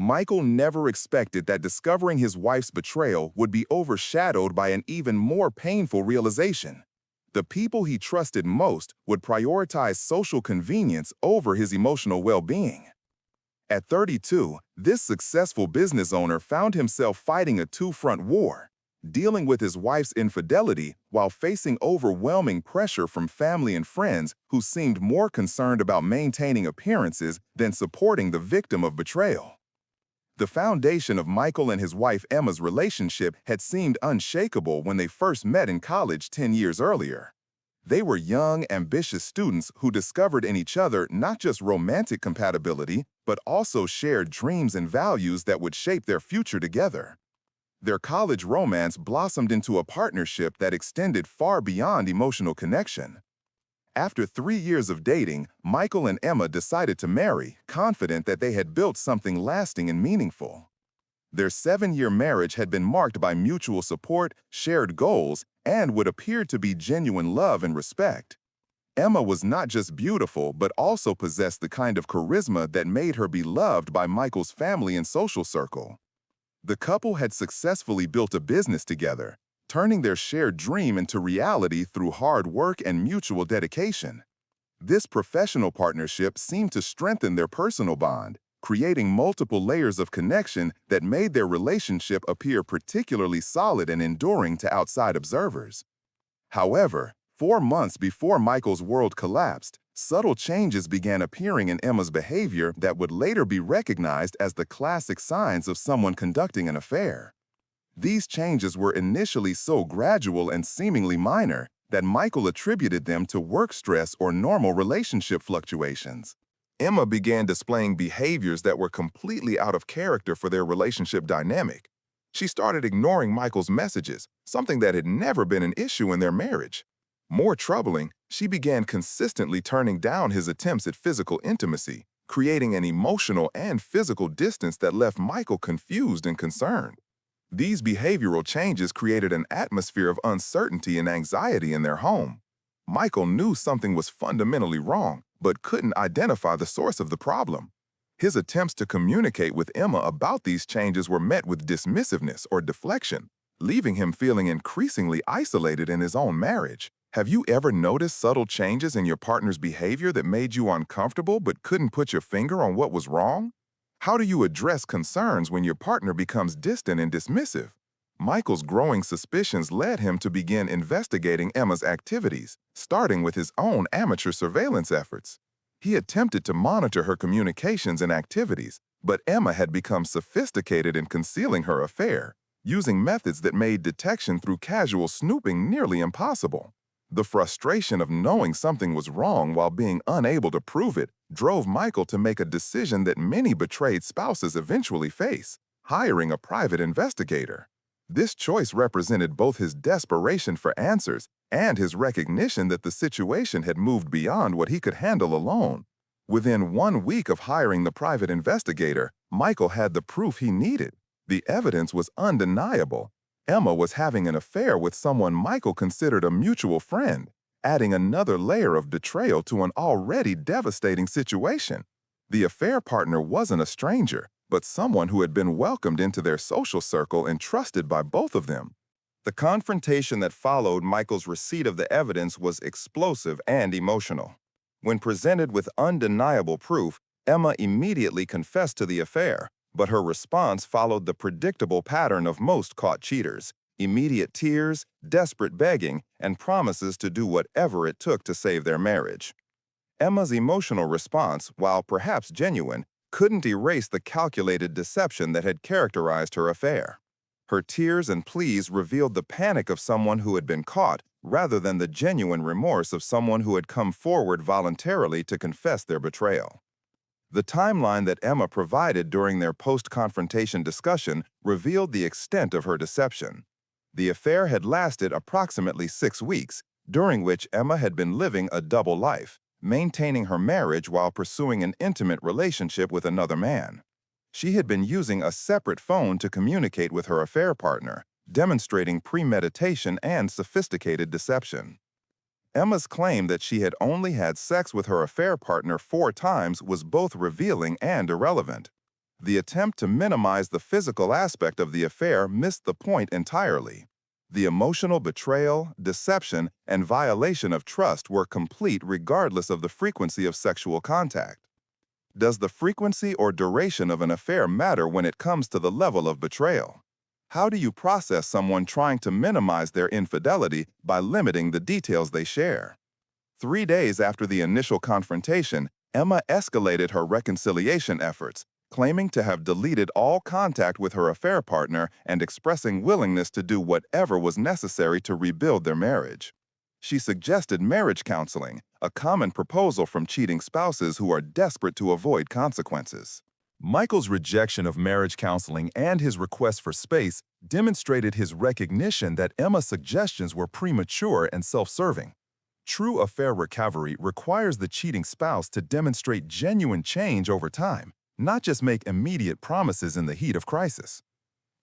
Michael never expected that discovering his wife's betrayal would be overshadowed by an even more painful realization. The people he trusted most would prioritize social convenience over his emotional well-being. At 32, this successful business owner found himself fighting a two-front war, dealing with his wife's infidelity while facing overwhelming pressure from family and friends who seemed more concerned about maintaining appearances than supporting the victim of betrayal. The foundation of Michael and his wife Emma's relationship had seemed unshakable when they first met in college 10 years earlier. They were young, ambitious students who discovered in each other not just romantic compatibility, but also shared dreams and values that would shape their future together. Their college romance blossomed into a partnership that extended far beyond emotional connection. After 3 years of dating, Michael and Emma decided to marry, confident that they had built something lasting and meaningful. Their 7-year marriage had been marked by mutual support, shared goals, and what appeared to be genuine love and respect. Emma was not just beautiful, but also possessed the kind of charisma that made her beloved by Michael's family and social circle. The couple had successfully built a business together, turning their shared dream into reality through hard work and mutual dedication. This professional partnership seemed to strengthen their personal bond, creating multiple layers of connection that made their relationship appear particularly solid and enduring to outside observers. However, 4 months before Michael's world collapsed, subtle changes began appearing in Emma's behavior that would later be recognized as the classic signs of someone conducting an affair. These changes were initially so gradual and seemingly minor that Michael attributed them to work stress or normal relationship fluctuations. Emma began displaying behaviors that were completely out of character for their relationship dynamic. She started ignoring Michael's messages, something that had never been an issue in their marriage. More troubling, she began consistently turning down his attempts at physical intimacy, creating an emotional and physical distance that left Michael confused and concerned. These behavioral changes created an atmosphere of uncertainty and anxiety in their home. Michael knew something was fundamentally wrong, but couldn't identify the source of the problem. His attempts to communicate with Emma about these changes were met with dismissiveness or deflection, leaving him feeling increasingly isolated in his own marriage. Have you ever noticed subtle changes in your partner's behavior that made you uncomfortable but couldn't put your finger on what was wrong? How do you address concerns when your partner becomes distant and dismissive? Michael's growing suspicions led him to begin investigating Emma's activities, starting with his own amateur surveillance efforts. He attempted to monitor her communications and activities, but Emma had become sophisticated in concealing her affair, using methods that made detection through casual snooping nearly impossible. The frustration of knowing something was wrong while being unable to prove it drove Michael to make a decision that many betrayed spouses eventually face: hiring a private investigator. This choice represented both his desperation for answers and his recognition that the situation had moved beyond what he could handle alone. Within 1 week of hiring the private investigator, Michael had the proof he needed. The evidence was undeniable. Emma was having an affair with someone Michael considered a mutual friend, adding another layer of betrayal to an already devastating situation. The affair partner wasn't a stranger, but someone who had been welcomed into their social circle and trusted by both of them. The confrontation that followed Michael's receipt of the evidence was explosive and emotional. When presented with undeniable proof, Emma immediately confessed to the affair, but her response followed the predictable pattern of most caught cheaters: immediate tears, desperate begging, and promises to do whatever it took to save their marriage. Emma's emotional response, while perhaps genuine, couldn't erase the calculated deception that had characterized her affair. Her tears and pleas revealed the panic of someone who had been caught, rather than the genuine remorse of someone who had come forward voluntarily to confess their betrayal. The timeline that Emma provided during their post-confrontation discussion revealed the extent of her deception. The affair had lasted approximately 6 weeks, during which Emma had been living a double life, maintaining her marriage while pursuing an intimate relationship with another man. She had been using a separate phone to communicate with her affair partner, demonstrating premeditation and sophisticated deception. Emma's claim that she had only had sex with her affair partner 4 times was both revealing and irrelevant. The attempt to minimize the physical aspect of the affair missed the point entirely. The emotional betrayal, deception, and violation of trust were complete regardless of the frequency of sexual contact. Does the frequency or duration of an affair matter when it comes to the level of betrayal? How do you process someone trying to minimize their infidelity by limiting the details they share? 3 days after the initial confrontation, Emma escalated her reconciliation efforts, claiming to have deleted all contact with her affair partner and expressing willingness to do whatever was necessary to rebuild their marriage. She suggested marriage counseling, a common proposal from cheating spouses who are desperate to avoid consequences. Michael's rejection of marriage counseling and his request for space demonstrated his recognition that Emma's suggestions were premature and self-serving. True affair recovery requires the cheating spouse to demonstrate genuine change over time, not just make immediate promises in the heat of crisis.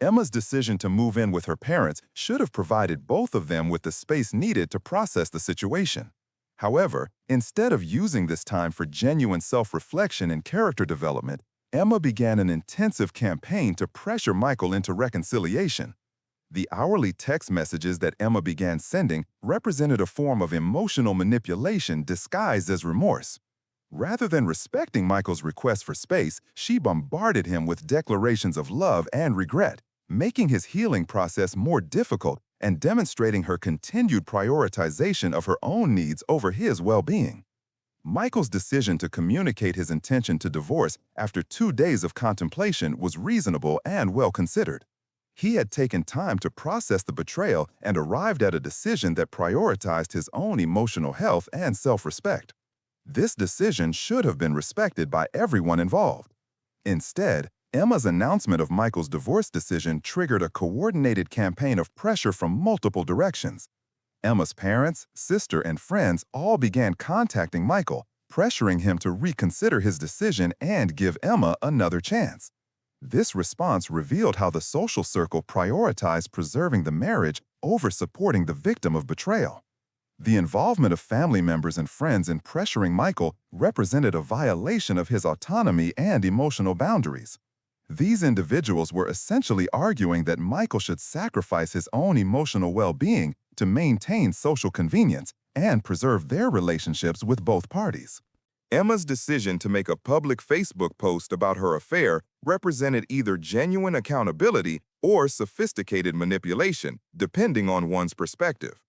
Emma's decision to move in with her parents should have provided both of them with the space needed to process the situation. However, instead of using this time for genuine self-reflection and character development, Emma began an intensive campaign to pressure Michael into reconciliation. The hourly text messages that Emma began sending represented a form of emotional manipulation disguised as remorse. Rather than respecting Michael's request for space, she bombarded him with declarations of love and regret, making his healing process more difficult and demonstrating her continued prioritization of her own needs over his well-being. Michael's decision to communicate his intention to divorce after 2 days of contemplation was reasonable and well-considered. He had taken time to process the betrayal and arrived at a decision that prioritized his own emotional health and self-respect. This decision should have been respected by everyone involved. Instead, Emma's announcement of Michael's divorce decision triggered a coordinated campaign of pressure from multiple directions. Emma's parents, sister, and friends all began contacting Michael, pressuring him to reconsider his decision and give Emma another chance. This response revealed how the social circle prioritized preserving the marriage over supporting the victim of betrayal. The involvement of family members and friends in pressuring Michael represented a violation of his autonomy and emotional boundaries. These individuals were essentially arguing that Michael should sacrifice his own emotional well-being to maintain social convenience and preserve their relationships with both parties. Emma's decision to make a public Facebook post about her affair represented either genuine accountability or sophisticated manipulation, depending on one's perspective.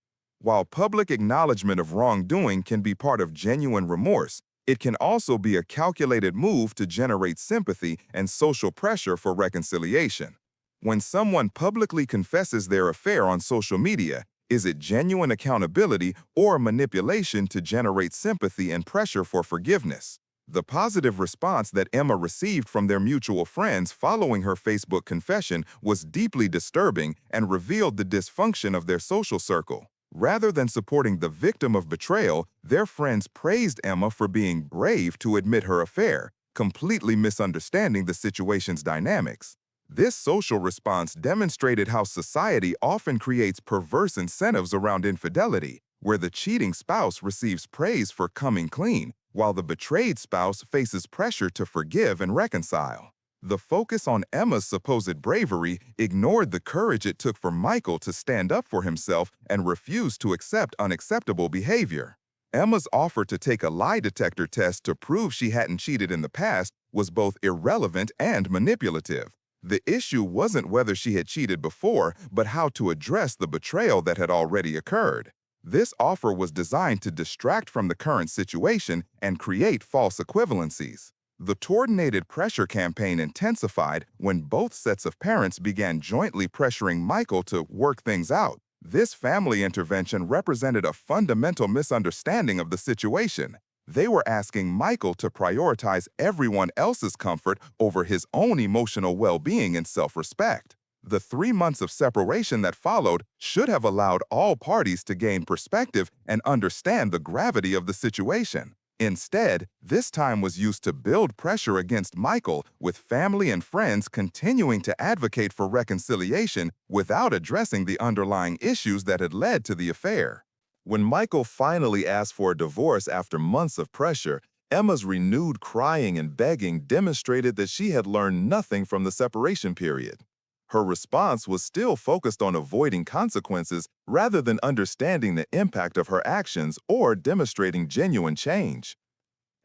While public acknowledgement of wrongdoing can be part of genuine remorse, it can also be a calculated move to generate sympathy and social pressure for reconciliation. When someone publicly confesses their affair on social media, is it genuine accountability or manipulation to generate sympathy and pressure for forgiveness? The positive response that Emma received from their mutual friends following her Facebook confession was deeply disturbing and revealed the dysfunction of their social circle. Rather than supporting the victim of betrayal, their friends praised Emma for being brave to admit her affair, completely misunderstanding the situation's dynamics. This social response demonstrated how society often creates perverse incentives around infidelity, where the cheating spouse receives praise for coming clean, while the betrayed spouse faces pressure to forgive and reconcile. The focus on Emma's supposed bravery ignored the courage it took for Michael to stand up for himself and refuse to accept unacceptable behavior. Emma's offer to take a lie detector test to prove she hadn't cheated in the past was both irrelevant and manipulative. The issue wasn't whether she had cheated before, but how to address the betrayal that had already occurred. This offer was designed to distract from the current situation and create false equivalencies. The coordinated pressure campaign intensified when both sets of parents began jointly pressuring Michael to work things out. This family intervention represented a fundamental misunderstanding of the situation. They were asking Michael to prioritize everyone else's comfort over his own emotional well-being and self-respect. The 3 months of separation that followed should have allowed all parties to gain perspective and understand the gravity of the situation. Instead, this time was used to build pressure against Michael, with family and friends continuing to advocate for reconciliation without addressing the underlying issues that had led to the affair. When Michael finally asked for a divorce after months of pressure, Emma's renewed crying and begging demonstrated that she had learned nothing from the separation period. Her response was still focused on avoiding consequences rather than understanding the impact of her actions or demonstrating genuine change.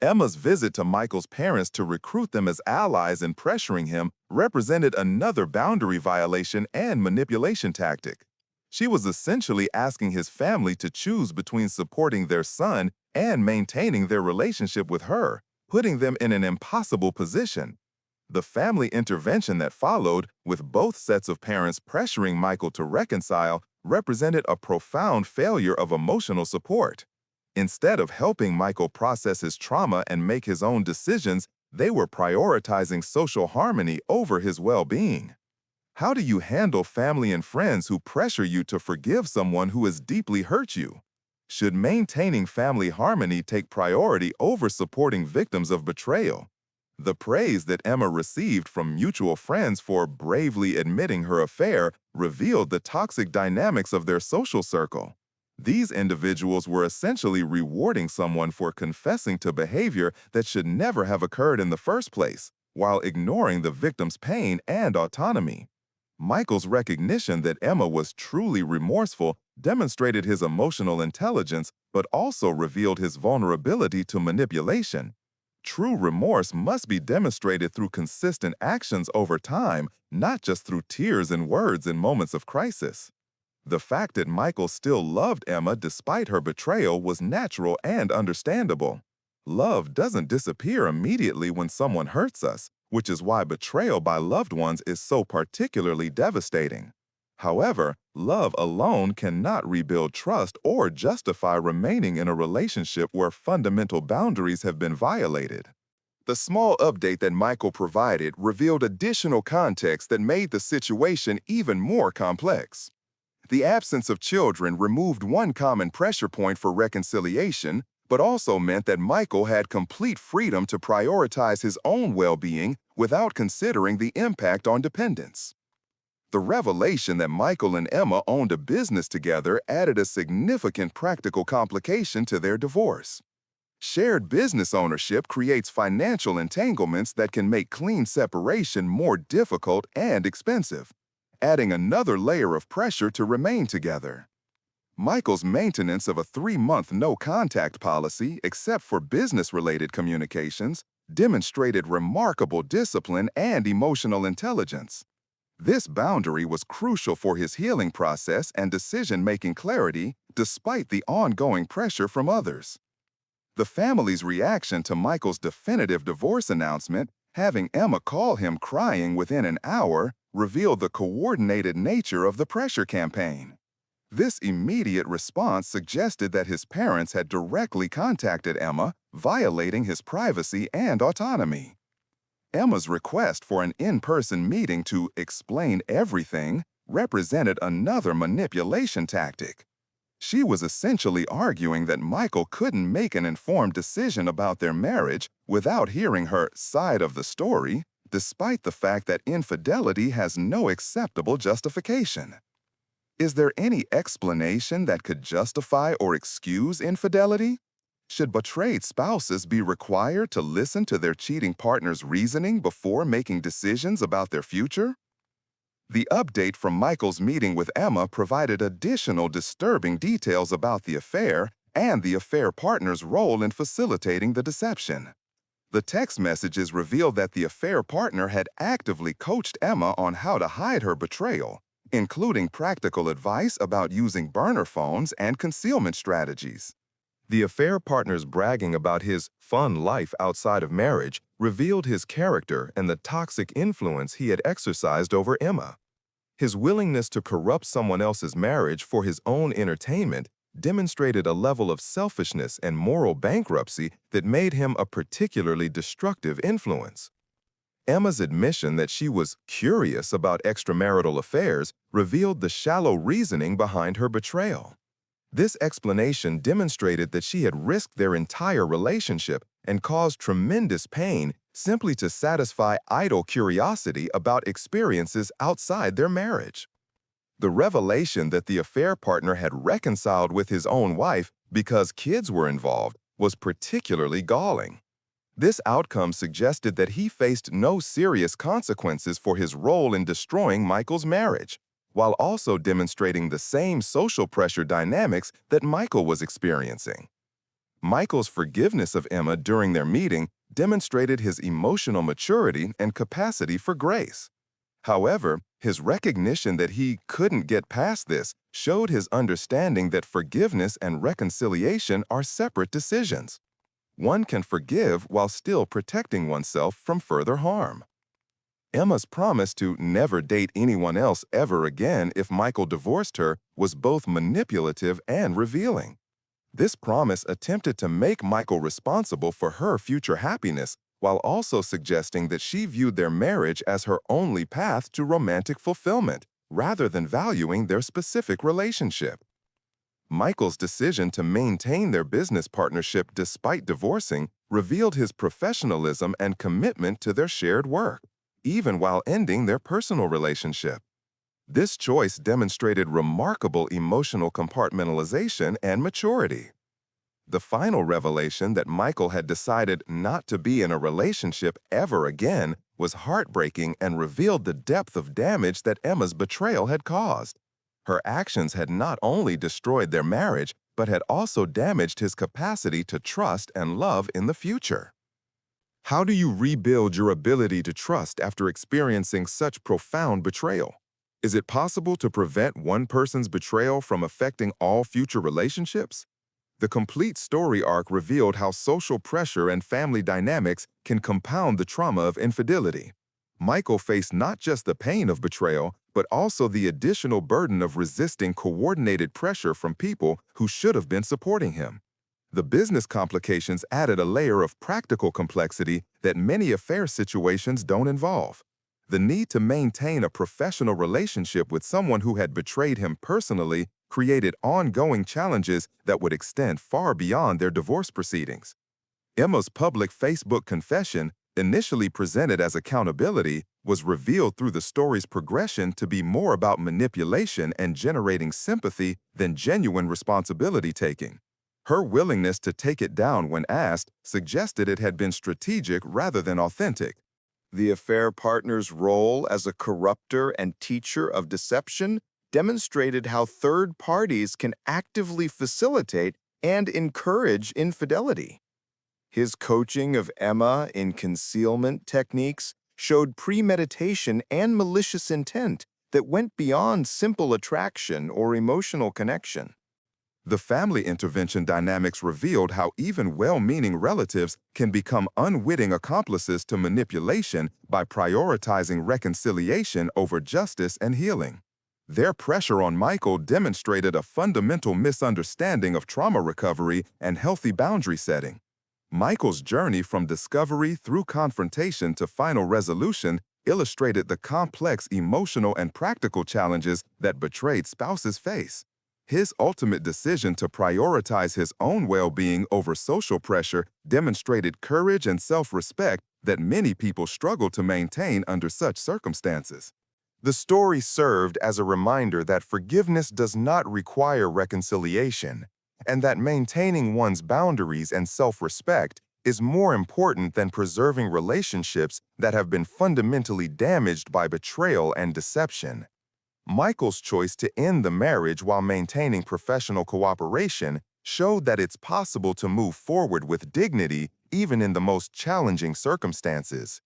Emma's visit to Michael's parents to recruit them as allies and pressuring him represented another boundary violation and manipulation tactic. She was essentially asking his family to choose between supporting their son and maintaining their relationship with her, putting them in an impossible position. The family intervention that followed, with both sets of parents pressuring Michael to reconcile, represented a profound failure of emotional support. Instead of helping Michael process his trauma and make his own decisions, they were prioritizing social harmony over his well-being. How do you handle family and friends who pressure you to forgive someone who has deeply hurt you? Should maintaining family harmony take priority over supporting victims of betrayal? The praise that Emma received from mutual friends for bravely admitting her affair revealed the toxic dynamics of their social circle. These individuals were essentially rewarding someone for confessing to behavior that should never have occurred in the first place, while ignoring the victim's pain and autonomy. Michael's recognition that Emma was truly remorseful demonstrated his emotional intelligence, but also revealed his vulnerability to manipulation. True remorse must be demonstrated through consistent actions over time, not just through tears and words in moments of crisis. The fact that Michael still loved Emma despite her betrayal was natural and understandable. Love doesn't disappear immediately when someone hurts us, which is why betrayal by loved ones is so particularly devastating. However, love alone cannot rebuild trust or justify remaining in a relationship where fundamental boundaries have been violated. The small update that Michael provided revealed additional context that made the situation even more complex. The absence of children removed one common pressure point for reconciliation, but also meant that Michael had complete freedom to prioritize his own well-being without considering the impact on dependents. The revelation that Michael and Emma owned a business together added a significant practical complication to their divorce. Shared business ownership creates financial entanglements that can make clean separation more difficult and expensive, adding another layer of pressure to remain together. Michael's maintenance of a 3-month no-contact policy, except for business-related communications, demonstrated remarkable discipline and emotional intelligence. This boundary was crucial for his healing process and decision-making clarity, despite the ongoing pressure from others. The family's reaction to Michael's definitive divorce announcement, having Emma call him crying within an hour, revealed the coordinated nature of the pressure campaign. This immediate response suggested that his parents had directly contacted Emma, violating his privacy and autonomy. Emma's request for an in-person meeting to explain everything represented another manipulation tactic. She was essentially arguing that Michael couldn't make an informed decision about their marriage without hearing her side of the story, despite the fact that infidelity has no acceptable justification. Is there any explanation that could justify or excuse infidelity? Should betrayed spouses be required to listen to their cheating partner's reasoning before making decisions about their future? The update from Michael's meeting with Emma provided additional disturbing details about the affair and the affair partner's role in facilitating the deception. The text messages revealed that the affair partner had actively coached Emma on how to hide her betrayal, including practical advice about using burner phones and concealment strategies. The affair partner's bragging about his fun life outside of marriage revealed his character and the toxic influence he had exercised over Emma. His willingness to corrupt someone else's marriage for his own entertainment demonstrated a level of selfishness and moral bankruptcy that made him a particularly destructive influence. Emma's admission that she was curious about extramarital affairs revealed the shallow reasoning behind her betrayal. This explanation demonstrated that she had risked their entire relationship and caused tremendous pain simply to satisfy idle curiosity about experiences outside their marriage. The revelation that the affair partner had reconciled with his own wife because kids were involved was particularly galling. This outcome suggested that he faced no serious consequences for his role in destroying Michael's marriage, while also demonstrating the same social pressure dynamics that Michael was experiencing. Michael's forgiveness of Emma during their meeting demonstrated his emotional maturity and capacity for grace. However, his recognition that he couldn't get past this showed his understanding that forgiveness and reconciliation are separate decisions. One can forgive while still protecting oneself from further harm. Emma's promise to never date anyone else ever again if Michael divorced her was both manipulative and revealing. This promise attempted to make Michael responsible for her future happiness, while also suggesting that she viewed their marriage as her only path to romantic fulfillment, rather than valuing their specific relationship. Michael's decision to maintain their business partnership despite divorcing revealed his professionalism and commitment to their shared work, even while ending their personal relationship. This choice demonstrated remarkable emotional compartmentalization and maturity. The final revelation that Michael had decided not to be in a relationship ever again was heartbreaking and revealed the depth of damage that Emma's betrayal had caused. Her actions had not only destroyed their marriage, but had also damaged his capacity to trust and love in the future. How do you rebuild your ability to trust after experiencing such profound betrayal? Is it possible to prevent one person's betrayal from affecting all future relationships? The complete story arc revealed how social pressure and family dynamics can compound the trauma of infidelity. Michael faced not just the pain of betrayal, but also the additional burden of resisting coordinated pressure from people who should have been supporting him. The business complications added a layer of practical complexity that many affair situations don't involve. The need to maintain a professional relationship with someone who had betrayed him personally created ongoing challenges that would extend far beyond their divorce proceedings. Emma's public Facebook confession, initially presented as accountability, was revealed through the story's progression to be more about manipulation and generating sympathy than genuine responsibility-taking. Her willingness to take it down when asked suggested it had been strategic rather than authentic. The affair partner's role as a corrupter and teacher of deception demonstrated how third parties can actively facilitate and encourage infidelity. His coaching of Emma in concealment techniques showed premeditation and malicious intent that went beyond simple attraction or emotional connection. The family intervention dynamics revealed how even well-meaning relatives can become unwitting accomplices to manipulation by prioritizing reconciliation over justice and healing. Their pressure on Michael demonstrated a fundamental misunderstanding of trauma recovery and healthy boundary setting. Michael's journey from discovery through confrontation to final resolution illustrated the complex emotional and practical challenges that betrayed spouses face. His ultimate decision to prioritize his own well-being over social pressure demonstrated courage and self-respect that many people struggle to maintain under such circumstances. The story served as a reminder that forgiveness does not require reconciliation, and that maintaining one's boundaries and self-respect is more important than preserving relationships that have been fundamentally damaged by betrayal and deception. Michael's choice to end the marriage while maintaining professional cooperation showed that it's possible to move forward with dignity even in the most challenging circumstances.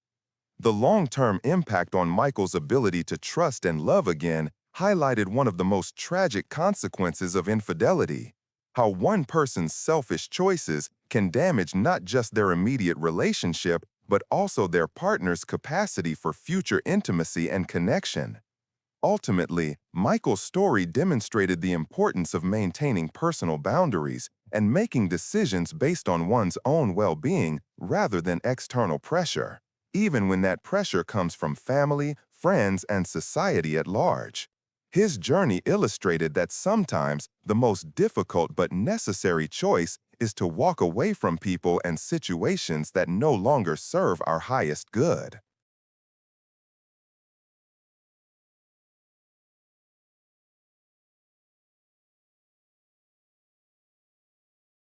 The long-term impact on Michael's ability to trust and love again highlighted one of the most tragic consequences of infidelity: how one person's selfish choices can damage not just their immediate relationship, but also their partner's capacity for future intimacy and connection. Ultimately, Michael's story demonstrated the importance of maintaining personal boundaries and making decisions based on one's own well-being rather than external pressure, even when that pressure comes from family, friends, and society at large. His journey illustrated that sometimes the most difficult but necessary choice is to walk away from people and situations that no longer serve our highest good.